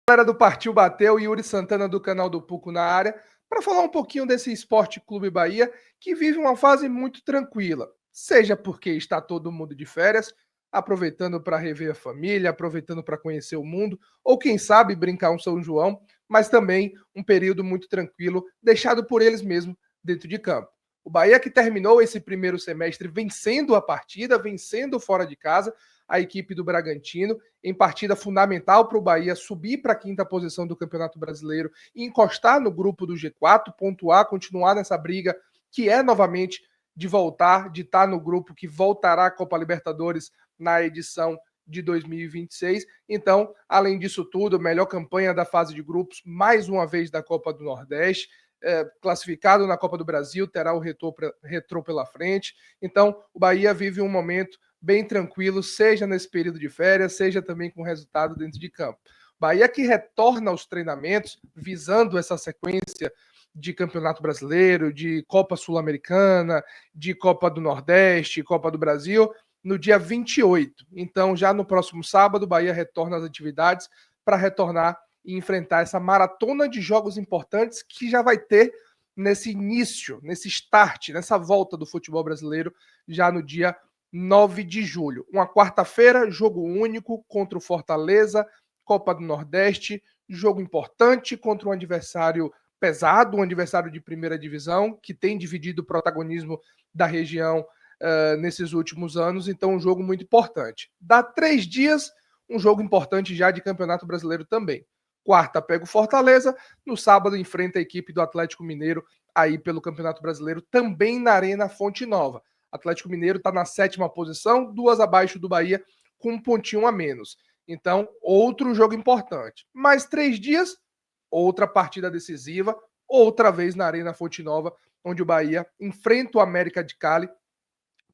Galera do Partiu Bateu, Yuri Santana do canal do Puco na área, para falar um pouquinho desse Esporte Clube Bahia, que vive uma fase muito tranquila, seja porque está todo mundo de férias, aproveitando para rever a família, aproveitando para conhecer o mundo, ou quem sabe brincar um São João, mas também um período muito tranquilo, deixado por eles mesmos dentro de campo. O Bahia que terminou esse primeiro semestre vencendo a partida, vencendo fora de casa, a equipe do Bragantino, em partida fundamental para o Bahia subir para a quinta posição do Campeonato Brasileiro e encostar no grupo do G4, pontuar, continuar nessa briga que é novamente de voltar, de estar no grupo que voltará à Copa Libertadores na edição de 2026. Então, além disso tudo, melhor campanha da fase de grupos, mais uma vez da Copa do Nordeste, classificado na Copa do Brasil, terá o retrô pela frente. Então, o Bahia vive um momento bem tranquilo, seja nesse período de férias, seja também com resultado dentro de campo. Bahia que retorna aos treinamentos, visando essa sequência de Campeonato Brasileiro, de Copa Sul-Americana, de Copa do Nordeste, Copa do Brasil, no dia 28. Então, já no próximo sábado, Bahia retorna às atividades para retornar e enfrentar essa maratona de jogos importantes que já vai ter nesse início, nesse start, nessa volta do futebol brasileiro, já no dia 9 de julho. Uma quarta-feira, jogo único contra o Fortaleza, Copa do Nordeste, jogo importante contra um adversário pesado, um adversário de primeira divisão, que tem dividido o protagonismo da região nesses últimos anos, então um jogo muito importante. Dá 3 dias, um jogo importante já de Campeonato Brasileiro também. Quarta pega o Fortaleza, no sábado enfrenta a equipe do Atlético Mineiro aí pelo Campeonato Brasileiro, também na Arena Fonte Nova. Atlético Mineiro está na 7ª posição, 2 abaixo do Bahia, com um pontinho a menos. Então, outro jogo importante. Mais 3 dias, outra partida decisiva, outra vez na Arena Fonte Nova, onde o Bahia enfrenta o América de Cali,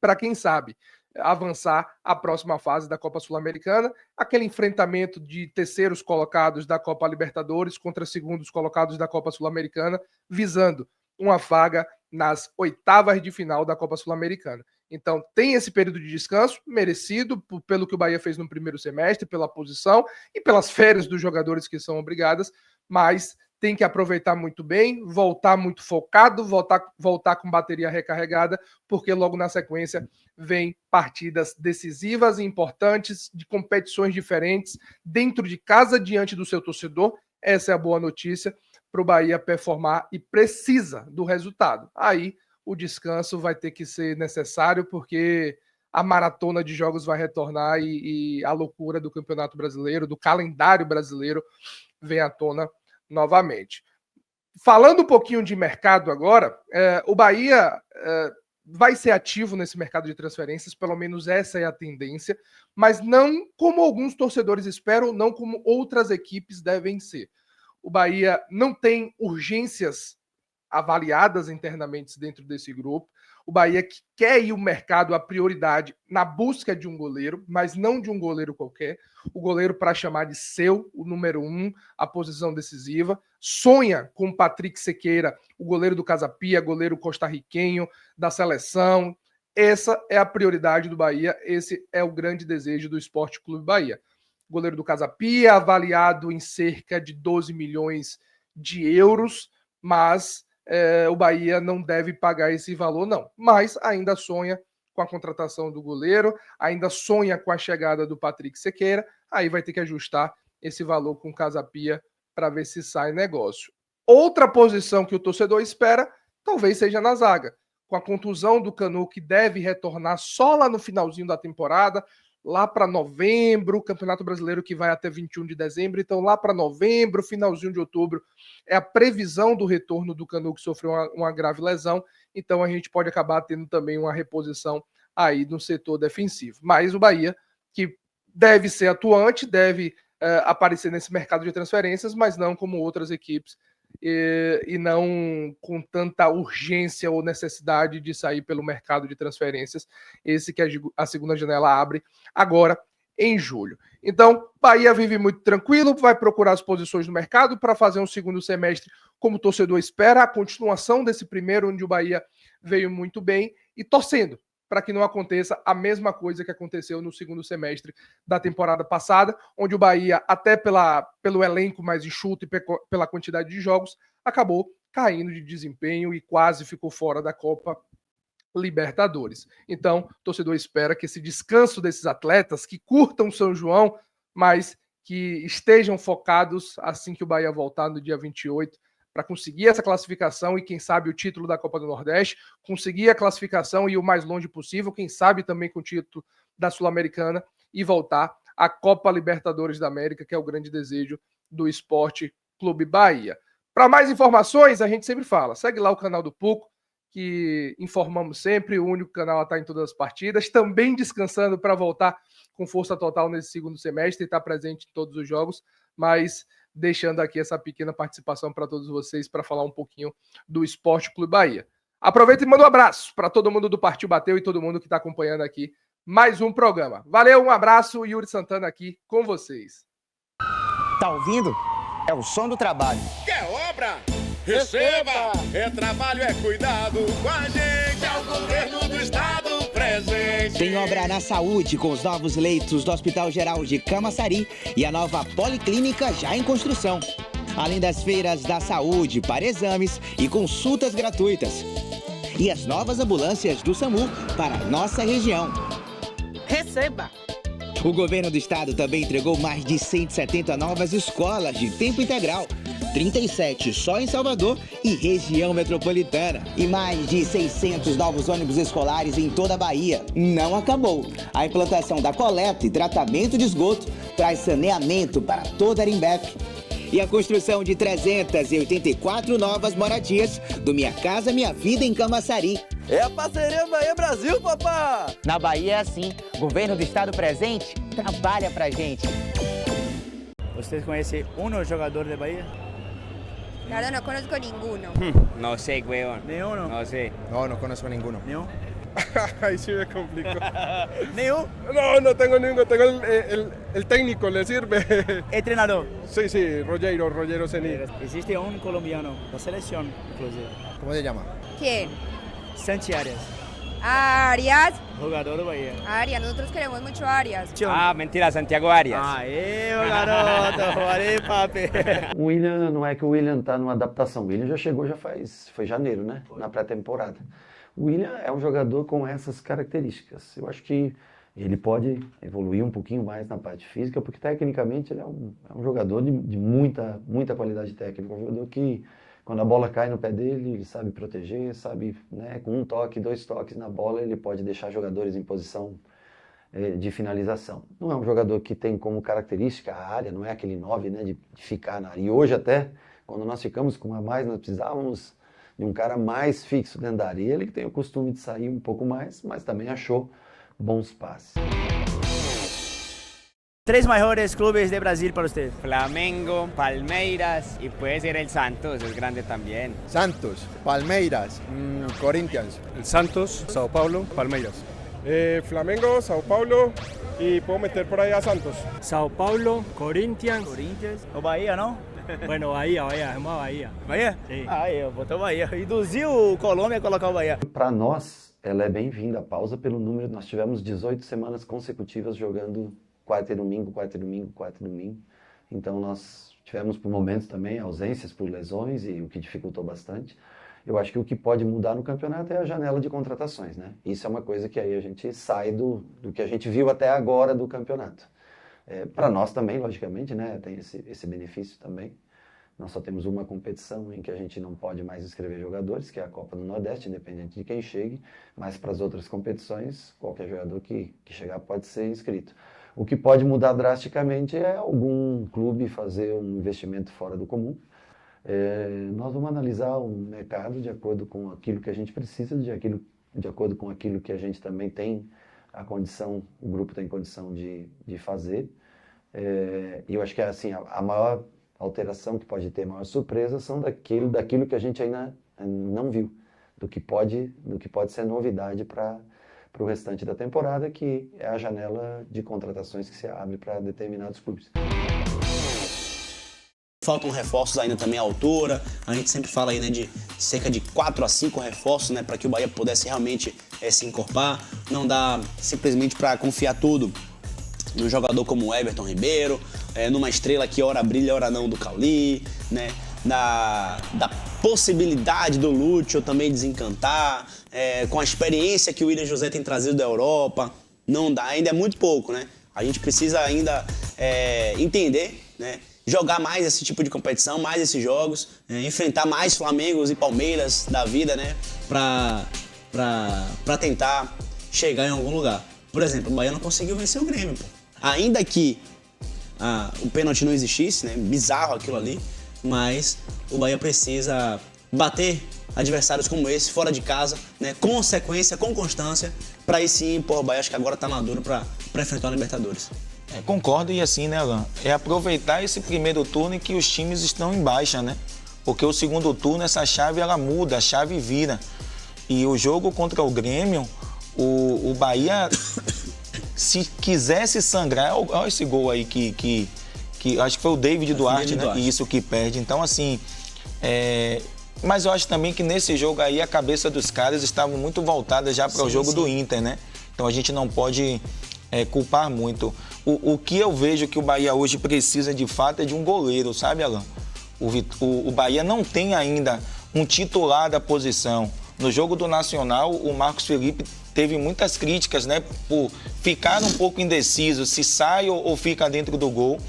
para quem sabe avançar à próxima fase da Copa Sul-Americana, aquele enfrentamento de terceiros colocados da Copa Libertadores contra segundos colocados da Copa Sul-Americana, visando uma vaga nas oitavas de final da Copa Sul-Americana. Então, tem esse período de descanso, merecido pelo que o Bahia fez no primeiro semestre, pela posição e pelas férias dos jogadores que são obrigadas, mas tem que aproveitar muito bem, voltar muito focado, voltar com bateria recarregada, porque logo na sequência vem partidas decisivas e importantes, de competições diferentes, dentro de casa, diante do seu torcedor. Essa é a boa notícia para o Bahia performar e precisa do resultado. Aí o descanso vai ter que ser necessário, porque a maratona de jogos vai retornar e a loucura do Campeonato Brasileiro, do calendário brasileiro, vem à tona novamente. Falando um pouquinho de mercado agora, o Bahia vai ser ativo nesse mercado de transferências, pelo menos essa é a tendência, mas não como alguns torcedores esperam, não como outras equipes devem ser. O Bahia não tem urgências avaliadas internamente dentro desse grupo. O Bahia que quer ir ao mercado, a prioridade na busca de um goleiro, mas não de um goleiro qualquer. O goleiro para chamar de seu, o número 1, a posição decisiva. Sonha com o Patrick Sequeira, o goleiro do Casa Pia, goleiro costarriquenho da seleção. Essa é a prioridade do Bahia, esse é o grande desejo do Esporte Clube Bahia. O goleiro do Casa Pia, avaliado em cerca de 12 milhões de euros, mas o Bahia não deve pagar esse valor, não. Mas ainda sonha com a contratação do goleiro, ainda sonha com a chegada do Patrick Sequeira, aí vai ter que ajustar esse valor com o Casa Pia para ver se sai negócio. Outra posição que o torcedor espera, talvez seja na zaga. Com a contusão do Canu, que deve retornar só lá no finalzinho da temporada, lá para novembro, o Campeonato Brasileiro que vai até 21 de dezembro, então lá para novembro, finalzinho de outubro, é a previsão do retorno do Canu, que sofreu uma grave lesão, então a gente pode acabar tendo também uma reposição aí no setor defensivo. Mas o Bahia, que deve ser atuante, deve aparecer nesse mercado de transferências, mas não como outras equipes, e não com tanta urgência ou necessidade de sair pelo mercado de transferências, esse que a segunda janela abre agora em julho. Então, Bahia vive muito tranquilo, vai procurar as posições no mercado para fazer um segundo semestre como o torcedor espera, a continuação desse primeiro, onde o Bahia veio muito bem, e torcendo para que não aconteça a mesma coisa que aconteceu no segundo semestre da temporada passada, onde o Bahia, até pelo elenco mais enxuto e pela quantidade de jogos, acabou caindo de desempenho e quase ficou fora da Copa Libertadores. Então, o torcedor espera que esse descanso desses atletas, que curtam São João, mas que estejam focados assim que o Bahia voltar no dia 28, para conseguir essa classificação e, quem sabe, o título da Copa do Nordeste, conseguir a classificação e ir o mais longe possível, quem sabe também com o título da Sul-Americana e voltar à Copa Libertadores da América, que é o grande desejo do Esporte Clube Bahia. Para mais informações, a gente sempre fala, segue lá o canal do Puco, que informamos sempre, o único canal a estar em todas as partidas, também descansando para voltar com força total nesse segundo semestre e estar presente em todos os jogos, mas deixando aqui essa pequena participação para todos vocês para falar um pouquinho do Esporte Clube Bahia. Aproveita e manda um abraço para todo mundo do Partiu Bateu e todo mundo que está acompanhando aqui mais um programa. Valeu, um abraço, Yuri Santana aqui com vocês. Tá ouvindo? É o som do trabalho. Quer obra? Receba! É trabalho, é cuidado com a gente, é o governo do estado presente. Tem obra na saúde com os novos leitos do Hospital Geral de Camaçari e a nova policlínica já em construção. Além das feiras da saúde para exames e consultas gratuitas. E as novas ambulâncias do SAMU para a nossa região. Receba! O governo do estado também entregou mais de 170 novas escolas de tempo integral. 37 só em Salvador e região metropolitana. E mais de 600 novos ônibus escolares em toda a Bahia. Não acabou. A implantação da coleta e tratamento de esgoto traz saneamento para toda a Arimbep. E a construção de 384 novas moradias do Minha Casa Minha Vida em Camaçari. É a parceria Bahia Brasil, papá! Na Bahia é assim. Governo do estado presente trabalha pra gente. ¿Ustedes conhecem um jogador de Bahia? La verdad no conozco ninguno. No sé, weón. Nenhum? No sé. No, no conozco ninguno. Nenhum? Ahí sí me complicó. Nenhum? No tengo ninguno, tengo el técnico, ¿le sirve? É treinador? Sí, Rogero Ceni. Existe um colombiano da seleção, inclusive. ¿Cómo se llama? ¿Quién? Santi Arias, Arias. jogador do Bahia. Arias, nosotros queremos mucho a Arias. Ah, mentira, Santiago Arias. Aê, meu garoto! Valeu, papi! O William, não é que o William está numa adaptação. O William já chegou, foi janeiro, né? Na pré-temporada. O William é um jogador com essas características. Eu acho que ele pode evoluir um pouquinho mais na parte física, porque tecnicamente ele é um jogador de muita qualidade técnica. Um jogador que, quando a bola cai no pé dele, ele sabe proteger, sabe, né, com um toque, 2 toques na bola, ele pode deixar jogadores em posição de finalização. Não é um jogador que tem como característica a área, não é aquele 9, né, de ficar na área. E hoje até, quando nós ficamos com a mais, nós precisávamos de um cara mais fixo dentro da área. E ele que tem o costume de sair um pouco mais, mas também achou bons passes. 3 maiores clubes de Brasil para você. Flamengo, Palmeiras y puede ser el Santos, es grande también. Santos, Palmeiras, Corinthians. El Santos, Sao Paulo, Palmeiras. Flamengo, Sao Paulo y puedo meter por ahí a Santos. Sao Paulo, Corinthians. O Bahia, não? Bueno, Bahia, vamos a Bahia. Bahia? Sim. Ah, eu botou Bahia. Induziu o Colômbia a colocar o Bahia. Para nós, ela é bem-vinda, a pausa pelo número. Nós tivemos 18 semanas consecutivas jogando quarta e domingo. Então nós tivemos por momentos também ausências por lesões, e o que dificultou bastante. Eu acho que o que pode mudar no campeonato é a janela de contratações, né? Isso é uma coisa que aí a gente sai do que a gente viu até agora do campeonato. Para nós também, logicamente, né? Tem esse benefício também. Nós só temos uma competição em que a gente não pode mais inscrever jogadores, que é a Copa do Nordeste, independente de quem chegue, mas para as outras competições, qualquer jogador que chegar pode ser inscrito. O que pode mudar drasticamente é algum clube fazer um investimento fora do comum. Nós vamos analisar o mercado de acordo com aquilo que a gente precisa, de acordo com aquilo que a gente também tem a condição, o grupo tem condição de fazer. E eu acho que assim, a maior alteração que pode ter, a maior surpresa, são daquilo que a gente ainda não viu, do que pode ser novidade para o restante da temporada, que é a janela de contratações que se abre para determinados clubes. faltam reforços ainda também à altura. A gente sempre fala aí, né, de cerca de 4 a 5 reforços, né, para que o Bahia pudesse realmente se encorpar. Não dá simplesmente para confiar tudo num jogador como o Everton Ribeiro, numa estrela que ora brilha, ora não, do Cauli, né, da possibilidade do Lúcio também desencantar, com a experiência que o William José tem trazido da Europa. Não dá, ainda é muito pouco, né? A gente precisa ainda entender, né, jogar mais esse tipo de competição, mais esses jogos, enfrentar mais Flamengos e Palmeiras da vida, né, pra tentar chegar em algum lugar. Por exemplo, o Bahia não conseguiu vencer o Grêmio, pô. Ainda que o pênalti não existisse, né, bizarro aquilo ali, mas o Bahia precisa bater adversários como esse, fora de casa, né, com sequência, com constância, para aí sim, pô, o Bahia acho que agora tá maduro para enfrentar a Libertadores. Concordo, e assim, né, Alan? É aproveitar esse primeiro turno em que os times estão em baixa, né? Porque o segundo turno, essa chave, ela muda, a chave vira. E o jogo contra o Grêmio, o Bahia, se quisesse sangrar, olha esse gol aí que acho que foi o David Duarte, né? E isso que perde. Então, assim, mas eu acho também que nesse jogo aí a cabeça dos caras estava muito voltada já para o jogo do Inter, né? Então a gente não pode culpar muito. O que eu vejo que o Bahia hoje precisa de fato é de um goleiro, sabe, Alan? O Bahia não tem ainda um titular da posição. No jogo do Nacional, o Marcos Felipe teve muitas críticas, né? Por ficar um pouco indeciso, se sai ou fica dentro do gol.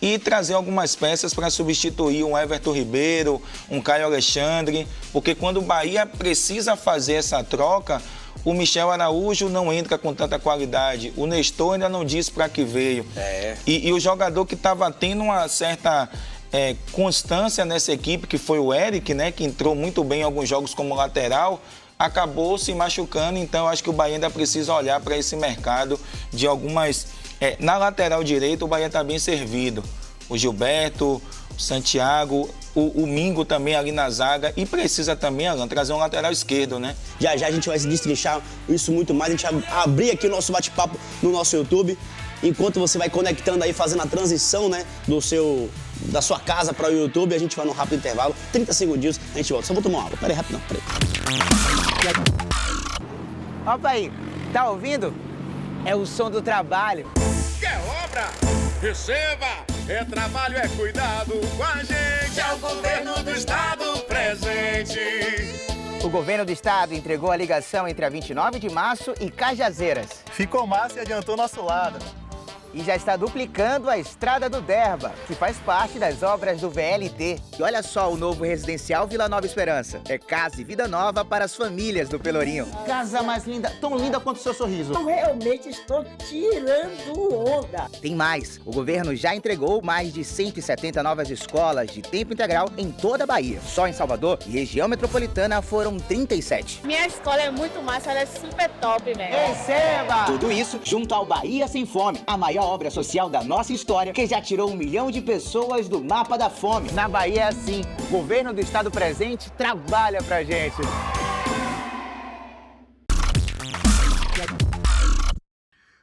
E trazer algumas peças para substituir um Everton Ribeiro, um Caio Alexandre, porque quando o Bahia precisa fazer essa troca, o Michel Araújo não entra com tanta qualidade, o Nestor ainda não disse para que veio. E o jogador que estava tendo uma certa constância nessa equipe, que foi o Eric, né, que entrou muito bem em alguns jogos como lateral, acabou se machucando. Então eu acho que o Bahia ainda precisa olhar para esse mercado de algumas... na lateral direita o Bahia está bem servido. O Gilberto, o Santiago, o Mingo também ali na zaga. E precisa também, Alan, trazer um lateral esquerdo, né? Já a gente vai se destrinchar isso muito mais. A gente vai abrir aqui o nosso bate-papo no nosso YouTube. Enquanto você vai conectando aí, fazendo a transição, né, da sua casa para o YouTube, a gente vai num rápido intervalo. 30 segundinhos, a gente volta. Só vou tomar uma água. Peraí, rapidão, peraí. Opa aí, tá ouvindo? É o som do trabalho. Quer obra? Receba! Trabalho, é cuidado com a gente. É o governo do estado presente. O governo do estado entregou a ligação entre a 29 de março e Cajazeiras. Ficou massa e adiantou nosso lado. E já está duplicando a Estrada do Derba, que faz parte das obras do VLT. E olha só o novo residencial Vila Nova Esperança. É casa e vida nova para as famílias do Pelourinho. Casa mais linda, tão linda quanto o seu sorriso. Eu realmente estou tirando onda. Tem mais. O governo já entregou mais de 170 novas escolas de tempo integral em toda a Bahia. Só em Salvador e região metropolitana foram 37. Minha escola é muito massa, ela é super top, velho. Receba! Tudo isso junto ao Bahia Sem Fome, a maior obra social da nossa história, que já tirou 1 milhão de pessoas do mapa da fome. Na Bahia é assim, o governo do estado presente trabalha pra gente.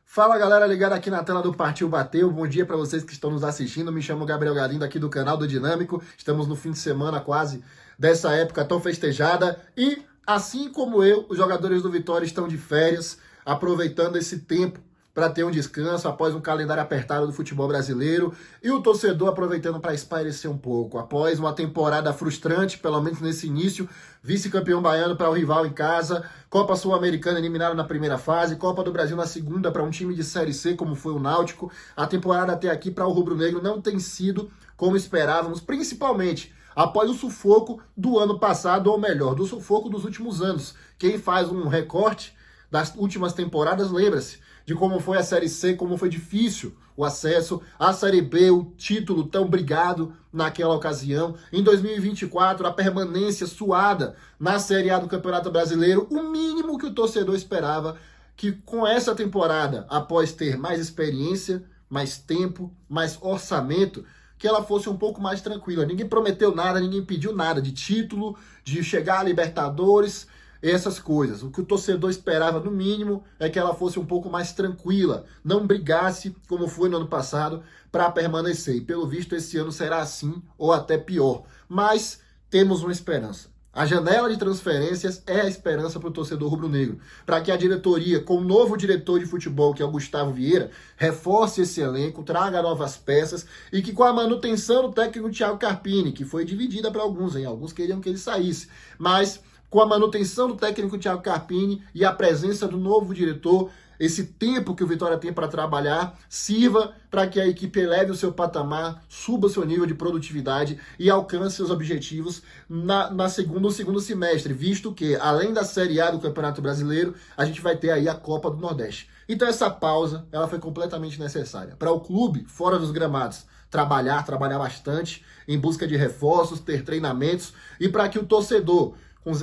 Fala galera, ligada aqui na tela do Partiu Bateu, bom dia para vocês que estão nos assistindo, me chamo Gabriel Galindo aqui do canal do Dinâmico, estamos no fim de semana quase dessa época tão festejada e, assim como eu, os jogadores do Vitória estão de férias, aproveitando esse tempo para ter um descanso após um calendário apertado do futebol brasileiro e o torcedor aproveitando para espairecer um pouco. Após uma temporada frustrante, pelo menos nesse início, vice-campeão baiano para o rival em casa, Copa Sul-Americana eliminada na primeira fase, Copa do Brasil na segunda para um time de Série C como foi o Náutico. A temporada até aqui para o rubro-negro não tem sido como esperávamos, principalmente após o sufoco do ano passado, ou melhor, do sufoco dos últimos anos. Quem faz um recorte das últimas temporadas lembra-se de como foi a Série C, como foi difícil o acesso à Série B, o título tão brigado naquela ocasião. Em 2024, a permanência suada na Série A do Campeonato Brasileiro, o mínimo que o torcedor esperava, que com essa temporada, após ter mais experiência, mais tempo, mais orçamento, que ela fosse um pouco mais tranquila. Ninguém prometeu nada, ninguém pediu nada de título, de chegar a Libertadores, essas coisas. O que o torcedor esperava, no mínimo, é que ela fosse um pouco mais tranquila, não brigasse, como foi no ano passado, para permanecer. E pelo visto, esse ano será assim, ou até pior. Mas temos uma esperança. A janela de transferências é a esperança para o torcedor rubro-negro, para que a diretoria, com o novo diretor de futebol, que é o Gustavo Vieira, reforce esse elenco, traga novas peças e que com a manutenção do técnico Thiago Carpini, que foi dividida para alguns, hein? Alguns queriam que ele saísse, mas com a manutenção do técnico Thiago Carpini e a presença do novo diretor, esse tempo que o Vitória tem para trabalhar sirva para que a equipe eleve o seu patamar, suba o seu nível de produtividade e alcance seus objetivos no segundo semestre, visto que, além da Série A do Campeonato Brasileiro, a gente vai ter aí a Copa do Nordeste. Então essa pausa, ela foi completamente necessária. Para o clube, fora dos gramados, trabalhar bastante, em busca de reforços, ter treinamentos, e para que o torcedor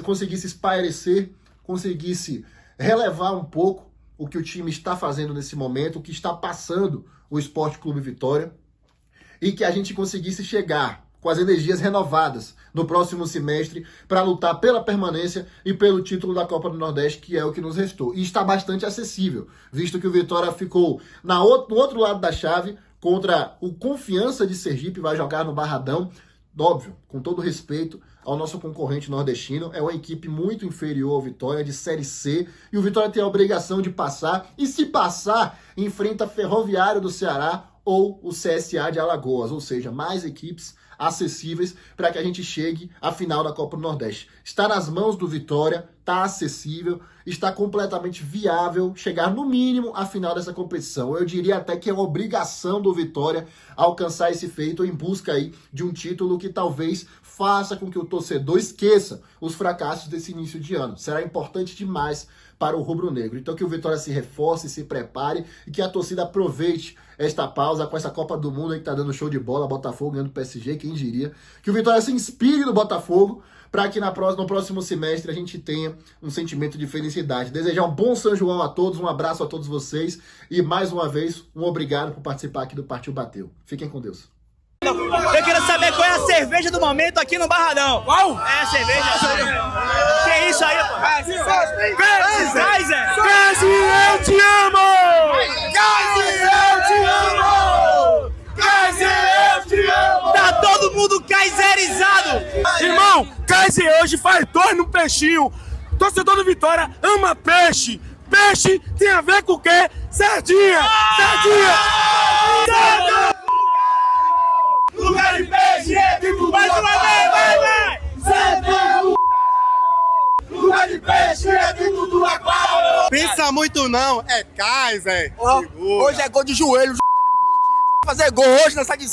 conseguisse espairecer, conseguisse relevar um pouco o que o time está fazendo nesse momento, o que está passando o Sport Clube Vitória, e que a gente conseguisse chegar com as energias renovadas no próximo semestre para lutar pela permanência e pelo título da Copa do Nordeste, que é o que nos restou. E está bastante acessível, visto que o Vitória ficou no outro lado da chave contra o Confiança de Sergipe, vai jogar no Barradão. Óbvio, com todo respeito ao nosso concorrente nordestino, é uma equipe muito inferior ao Vitória, de Série C, e o Vitória tem a obrigação de passar, e se passar, enfrenta Ferroviário do Ceará ou o CSA de Alagoas, ou seja, mais equipes acessíveis para que a gente chegue à final da Copa do Nordeste. Está nas mãos do Vitória, está acessível, está completamente viável chegar no mínimo à final dessa competição. Eu diria até que é uma obrigação do Vitória alcançar esse feito em busca aí de um título que talvez faça com que o torcedor esqueça os fracassos desse início de ano. Será importante demais para o rubro-negro. Então que o Vitória se reforce, se prepare e que a torcida aproveite esta pausa com essa Copa do Mundo aí que tá dando show de bola, Botafogo ganhando o PSG, quem diria. Que o Vitória se inspire no Botafogo para que no próximo semestre a gente tenha um sentimento de felicidade. Desejar um bom São João a todos, um abraço a todos vocês e mais uma vez um obrigado por participar aqui do Partiu Bateu. Fiquem com Deus. Eu quero saber qual é a cerveja do momento aqui no Barradão. Qual? É a cerveja. Que isso aí, pô? Kaiser! Gazi, eu te amo! Gazi, eu te amo! Gazi, eu te amo! Tá todo mundo kaiserizado! Irmão, Kaiser hoje faz 2 no peixinho. Torcedor do Vitória ama peixe. Peixe tem a ver com o quê? Sardinha! Sardinha! Sardinha! Lugar de peixe é tipo mais uma vez, vai! Sardinha! Lugar de peixe é tipo do aquário! Pensa muito não, é Kaiser. Hoje é gol de joelho, vai fazer gol hoje nessa de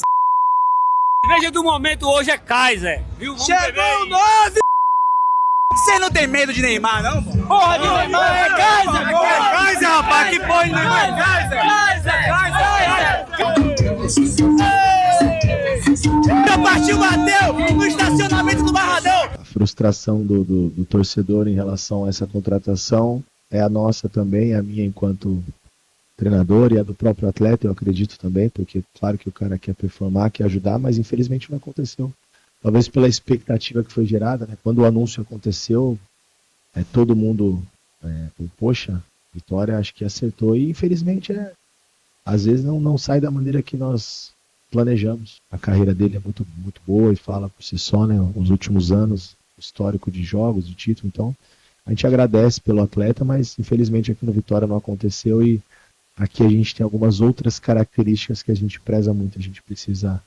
cerveja do momento hoje é Kaiser, viu? Chegou o 9! Você não tem medo de Neymar, não? Porra de Neymar é Kaiser! É Kaiser, rapaz, que porra de Neymar é Kaiser! Partiu, bateu no estacionamento do Barradão! A frustração do torcedor em relação a essa contratação é a nossa também, a minha enquanto treinador e a do próprio atleta, eu acredito também, porque claro que o cara quer performar, quer ajudar, mas infelizmente não aconteceu. Talvez pela expectativa que foi gerada, né? Quando o anúncio aconteceu, todo mundo, poxa, Vitória acho que acertou e infelizmente às vezes não sai da maneira que nós planejamos. A carreira dele é muito, muito boa e fala por si só, né? Os últimos anos, histórico de jogos, de título, então a gente agradece pelo atleta, mas infelizmente aqui no Vitória não aconteceu e aqui a gente tem algumas outras características que a gente preza muito, a gente precisa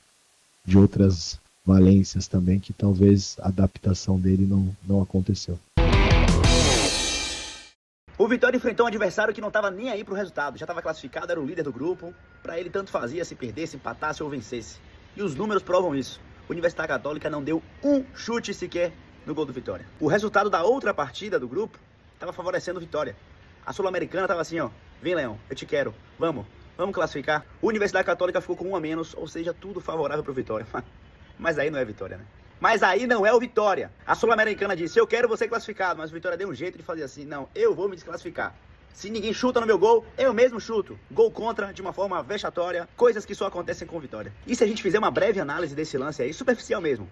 de outras valências também, que talvez a adaptação dele não aconteceu. O Vitória enfrentou um adversário que não estava nem aí pro resultado, já estava classificado, era o líder do grupo, para ele tanto fazia se perdesse, empatasse ou vencesse. E os números provam isso. A Universidade Católica não deu um chute sequer no gol do Vitória. O resultado da outra partida do grupo estava favorecendo o Vitória. A Sul-Americana estava assim, ó, vem Leão, eu te quero, vamos classificar. A Universidade Católica ficou com 1 a menos, ou seja, tudo favorável pro Vitória. Mas aí não é Vitória, né? Mas aí não é o Vitória. A Sul-Americana disse, eu quero você classificado, mas o Vitória deu um jeito de fazer assim, não, eu vou me desclassificar. Se ninguém chuta no meu gol, eu mesmo chuto. Gol contra, de uma forma vexatória, coisas que só acontecem com o Vitória. E se a gente fizer uma breve análise desse lance aí, superficial mesmo,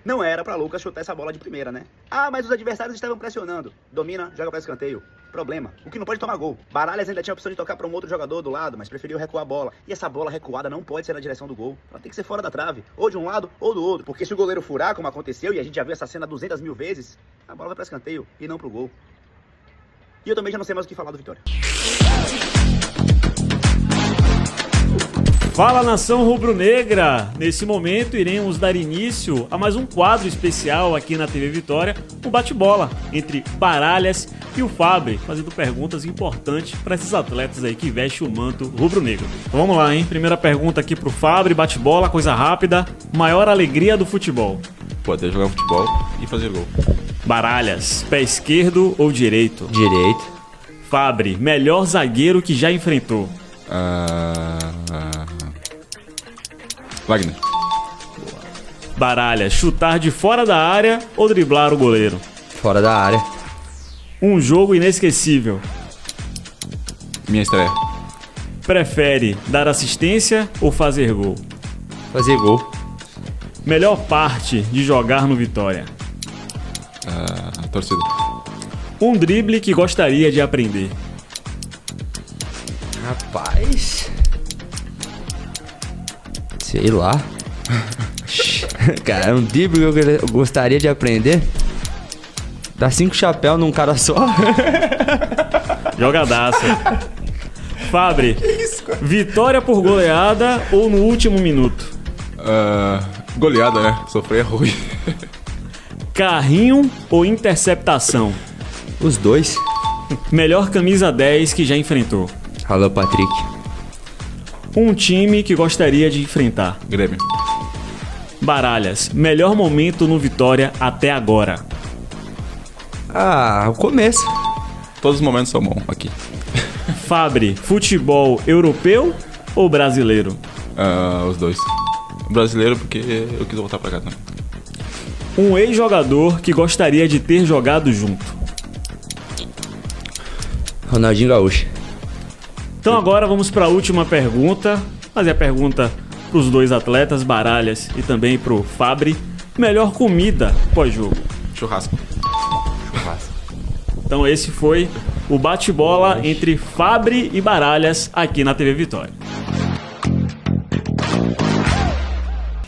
Não era pra Lucas chutar essa bola de primeira, né? Ah, mas os adversários estavam pressionando. Domina, joga pra escanteio. Problema. O que não pode tomar gol. Baralhas ainda tinha a opção de tocar pra um outro jogador do lado, mas preferiu recuar a bola. E essa bola recuada não pode ser na direção do gol. Ela tem que ser fora da trave. Ou de um lado ou do outro. Porque se o goleiro furar, como aconteceu, e a gente já viu essa cena 200 mil vezes, a bola vai pra escanteio e não pro gol. E eu também já não sei mais o que falar do Vitória. Fala, nação rubro-negra! Nesse momento iremos dar início a mais um quadro especial aqui na TV Vitória, o bate-bola entre Baralhas e o Fabri, fazendo perguntas importantes para esses atletas aí que vestem o manto rubro-negro. Então vamos lá, hein? Primeira pergunta aqui pro Fabri, bate-bola, coisa rápida. Maior alegria do futebol? Poder jogar futebol e fazer gol. Baralhas, pé esquerdo ou direito? Direito. Fabri, melhor zagueiro que já enfrentou? Wagner. Baralhas, chutar de fora da área ou driblar o goleiro? Fora da área. Um jogo inesquecível? Minha estreia. Prefere dar assistência ou fazer gol? Fazer gol. Melhor parte de jogar no Vitória? Torcida. Um drible que gostaria de aprender? Rapaz... Sei lá. Cara, um drible que eu gostaria de aprender. Dar 5 chapéus num cara só. Jogadaça. Fabri, vitória por goleada ou no último minuto? Goleada, né? Sofrer é ruim. Carrinho ou interceptação? Os dois. Melhor camisa 10 que já enfrentou? Alô, Patrick. Um time que gostaria de enfrentar? Grêmio. Baralhas, melhor momento no Vitória até agora? O começo. Todos os momentos são bons aqui. Fabri, futebol europeu ou brasileiro? Os dois. Brasileiro porque eu quis voltar pra cá também. Um ex-jogador que gostaria de ter jogado junto? Ronaldinho Gaúcho. Então agora vamos para a última pergunta. Fazer a pergunta para os dois atletas, Baralhas e também para o Fabri. Melhor comida pós-jogo? Churrasco. Então esse foi o bate-bola entre Fabri e Baralhas aqui na TV Vitória.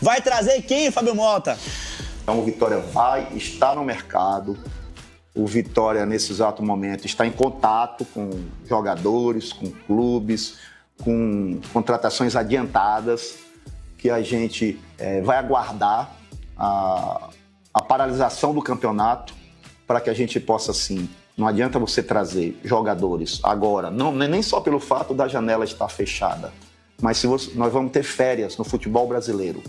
Vai trazer quem, Fábio Mota? Então o Vitória vai estar no mercado. O Vitória, nesse exato momento, está em contato com jogadores, com clubes, com contratações adiantadas, que a gente vai aguardar a paralisação do campeonato para que a gente possa, sim. Não adianta você trazer jogadores agora, não nem só pelo fato da janela estar fechada, mas nós vamos ter férias no futebol brasileiro.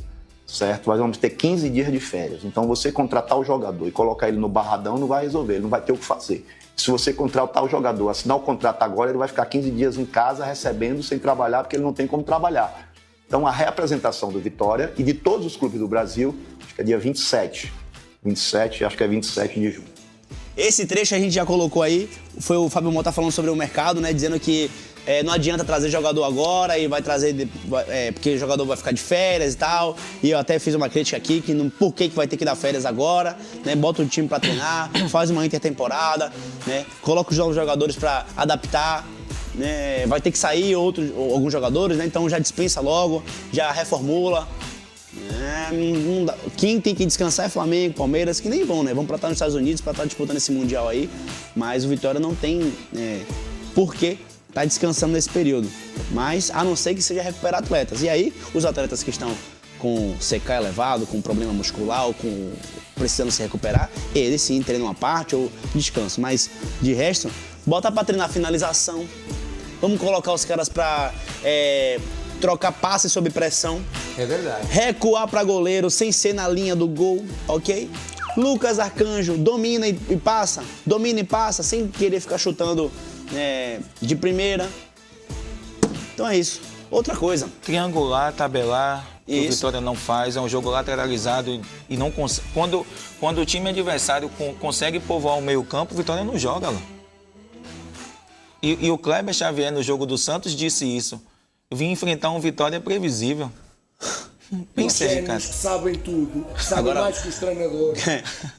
Certo? Nós vamos ter 15 dias de férias. Então, você contratar o jogador e colocar ele no barradão não vai resolver, ele não vai ter o que fazer. Se você contratar o jogador, assinar o contrato agora, ele vai ficar 15 dias em casa recebendo sem trabalhar, porque ele não tem como trabalhar. Então, a reapresentação do Vitória e de todos os clubes do Brasil, acho que é dia 27. 27, acho que é 27 de junho. Esse trecho a gente já colocou aí, foi o Fábio Mota falando sobre o mercado, né? Dizendo que não adianta trazer jogador agora e vai trazer porque o jogador vai ficar de férias e tal. E eu até fiz uma crítica aqui que por que vai ter que dar férias agora, né? Bota o time pra treinar, faz uma intertemporada, né? Coloca os novos jogadores pra adaptar, né? Vai ter que sair alguns jogadores, né? Então já dispensa logo, já reformula. Quem tem que descansar é Flamengo, Palmeiras, que nem vão, né? Vão pra estar nos Estados Unidos, pra estar disputando esse Mundial aí. Mas o Vitória não tem por que tá descansando nesse período, mas a não ser que seja recuperar atletas. E aí, os atletas que estão com CK elevado, com problema muscular ou precisando se recuperar, eles sim treinam uma parte ou descansam. Mas, de resto, bota pra treinar finalização. Vamos colocar os caras pra trocar passes sob pressão. É verdade. Recuar pra goleiro sem ser na linha do gol, ok? Lucas Arcanjo domina e passa, sem querer ficar chutando de primeira. Então é isso. Outra coisa. Triangular, tabelar, que o Vitória não faz, é um jogo lateralizado e não consegue. Quando o time adversário consegue povoar o meio-campo, o Vitória não joga lá. E o Kleber Xavier, no jogo do Santos, disse isso. Eu vim enfrentar um Vitória previsível. Pensei, cara. Que sabem tudo, sabem Agora- mais que os treinadores.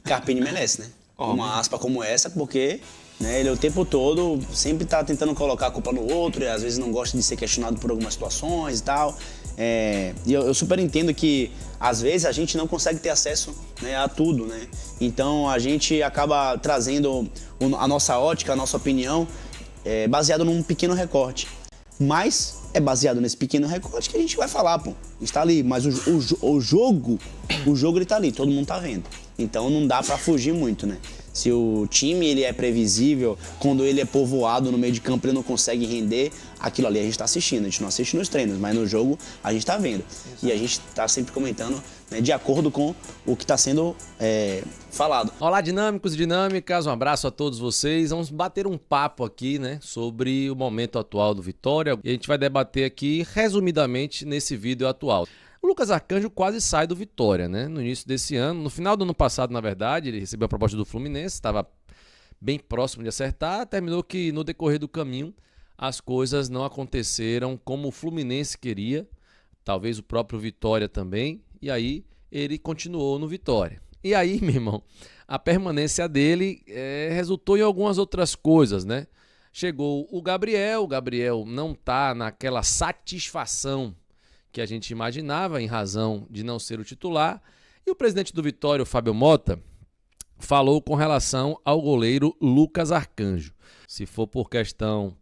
Carpini merece, né? Uma aspa como essa, porque né, ele o tempo todo sempre tá tentando colocar a culpa no outro e às vezes não gosta de ser questionado por algumas situações e tal. E eu super entendo que às vezes a gente não consegue ter acesso, né, a tudo, né? Então a gente acaba trazendo a nossa ótica, a nossa opinião baseado num pequeno recorte. Mas é baseado nesse pequeno recorte que a gente vai falar, pô. Está ali, mas o jogo ele tá ali, todo mundo tá vendo. Então não dá pra fugir muito, né? Se o time ele é previsível, quando ele é povoado no meio de campo ele não consegue render, aquilo ali a gente tá assistindo. A gente não assiste nos treinos, mas no jogo a gente tá vendo. E a gente tá sempre comentando, né, de acordo com o que tá sendo falado. Olá, dinâmicos e dinâmicas, um abraço a todos vocês. Vamos bater um papo aqui, né, sobre o momento atual do Vitória. E a gente vai debater aqui, resumidamente, nesse vídeo atual. O Lucas Arcanjo quase sai do Vitória, né? No início desse ano, no final do ano passado, na verdade, ele recebeu a proposta do Fluminense, estava bem próximo de acertar, terminou que no decorrer do caminho as coisas não aconteceram como o Fluminense queria, talvez o próprio Vitória também, e aí ele continuou no Vitória. E aí, meu irmão, a permanência dele resultou em algumas outras coisas, né? Chegou o Gabriel não tá naquela satisfação que a gente imaginava em razão de não ser o titular. E o presidente do Vitória, o Fábio Mota, falou com relação ao goleiro Lucas Arcanjo. Se for por questão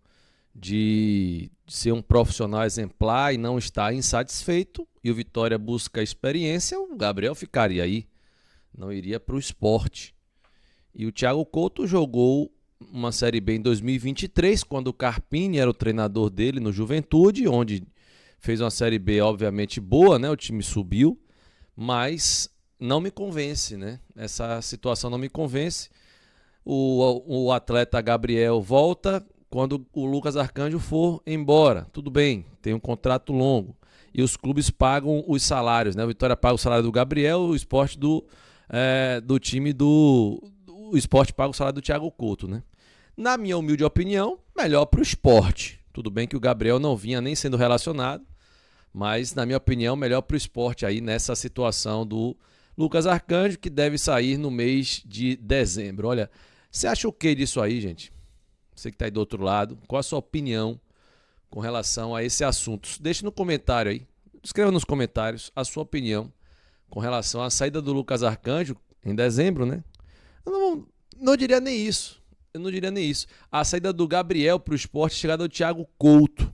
de ser um profissional exemplar e não estar insatisfeito, e o Vitória busca experiência, o Gabriel ficaria aí, não iria para o Sport. E o Thiago Couto jogou uma Série B em 2023, quando o Carpini era o treinador dele no Juventude, onde fez uma Série B, obviamente, boa, né? O time subiu, mas não me convence, né? Essa situação não me convence. O atleta Gabriel volta quando o Lucas Arcanjo for embora. Tudo bem, tem um contrato longo. E os clubes pagam os salários, né? O Vitória paga o salário do Gabriel, o Sport do time do... O Sport paga o salário do Thiago Couto, né? Na minha humilde opinião, melhor para o Sport. Tudo bem que o Gabriel não vinha nem sendo relacionado, mas, na minha opinião, melhor para o Sport aí nessa situação do Lucas Arcanjo, que deve sair no mês de dezembro. Olha, você acha o que disso aí, gente? Você que está aí do outro lado, qual a sua opinião com relação a esse assunto? Deixe no comentário aí, escreva nos comentários a sua opinião com relação à saída do Lucas Arcanjo em dezembro, né? Eu não diria nem isso. Eu não diria nem isso. A saída do Gabriel para o Sport, chegada do Thiago Couto.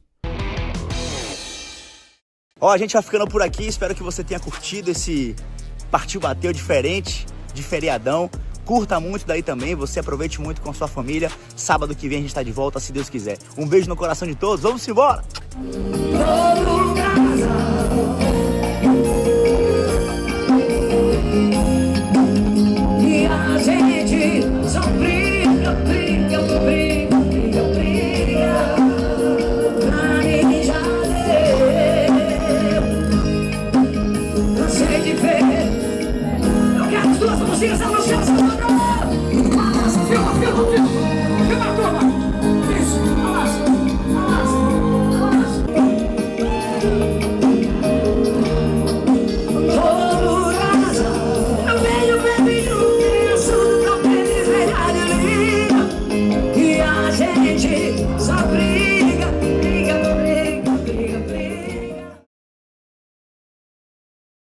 Ó, a gente vai ficando por aqui. Espero que você tenha curtido esse Partiu Bateu diferente, de feriadão. Curta muito daí também. Você aproveite muito com a sua família. Sábado que vem a gente tá de volta, se Deus quiser. Um beijo no coração de todos. Vamos embora! E a gente só briga pra ninguém já deu. Cansei de ver, eu quero as duas mãozinhas no chão,